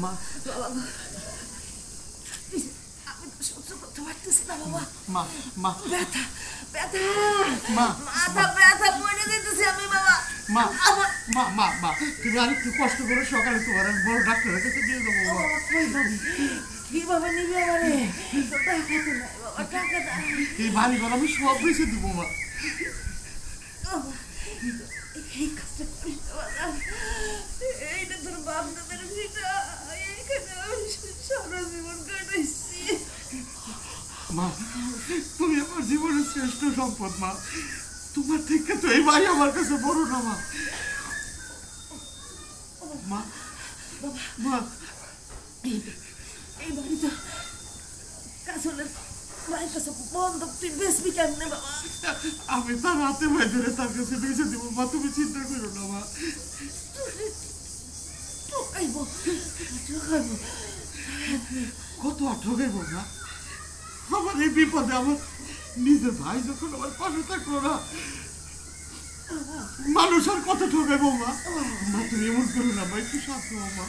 মা আমি তো সহ্য করতে পারতেছি না বাবা। মা মা ব্যথা ব্যথা মা মাথা ব্যথা পড়ে যেতেছি আমি বাবা। মা আমার মা মা মা তুমি আর একটু কষ্ট করে সকালে তোমার আমি বড় ডাক্তারের কাছে দিয়ে দেবো ও বাবা কই যাবি? কিভাবে নিবি আমারে? তো টাকা তো নাই বাবা, টাকা দাও। এই বাড়ি ঘর আমি সব বেঁচে দিব মা। বাবা, এই কাজটা করিস না বাবা। এইটা তোর বাপ দাদার ভিটা, এইখানে আমি সারা জীবন কাটাইছি। মা তুমি আমার জীবনের শ্রেষ্ঠ সম্পদ মা। তোমার থেকে তো এই বাড়ি আমার কাছে বড় না মা। মা মা এই বাড়িটা কাজলের বাড়ির কাছে বন্ধক, তুই বেসবি কেমনে বাবা? আমি তার হাতে ভাই ধরে তার কাছে বেঁচে দিব মা, তুমি চিন্তা করো না মা। ঠকাইবো ঠকাইবো। কত আর ঠকাইবো না? আমার এই বিপদে আমার নিজের ভাই যখন আমার পাশে থাকলো না, মানুষ আর কত ঠকাইবো মা। মা তুমি এমন করো না মা, একটু শান্ত হও মা।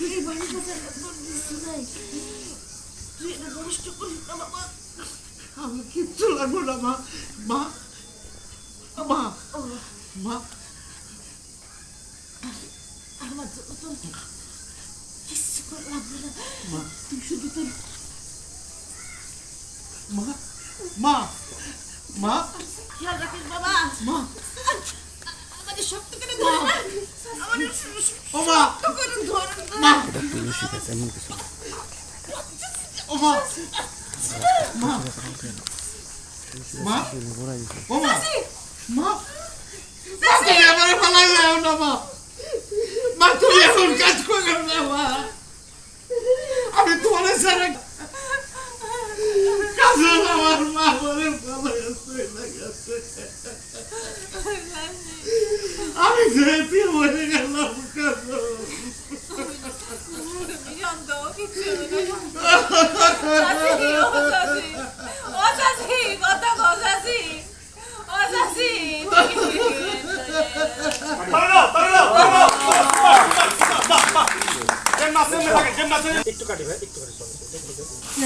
এই বাড়ির কাছে আমার তোর কিছু নাই, তুই এটা নষ্ট করিস না বাবা। আমার কিচ্ছু লাগলো না মা। মা মা মা আমার জন্য তোর কিচ্ছু করা লাগবে না, মা তুই শুধু তোর মা মা মা খেয়াল রাখিস বাবা। মা আমাদের শক্ত করে ধরে না, আমাদের ও মা শক্ত করে ধরে মা না। এটা তুলসী গাছ এমন কিছু না। ও মা মা মা গোড়ায় দিছে। ও মা মা তুমি আমার ফালাই যাও না মা। মা তুমি এখন কাজ করো না মা, আমি তোমার সারা কাজ আমার মা বলে ফালাই গেছে। আমি যেতে মরে গেলাম কাজ। একটু কাটি ভাই, একটু কাটি।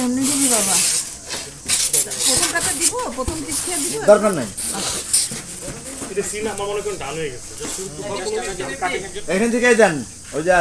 এমনি দিবি বাবা, প্রথম কাটা দিব, প্রথম দীক্ষা দিব। দরকার নাই, এটা সিন আমার মনে করেন ডান হয়ে গেছে। এখান থেকেই দেন। ওই যে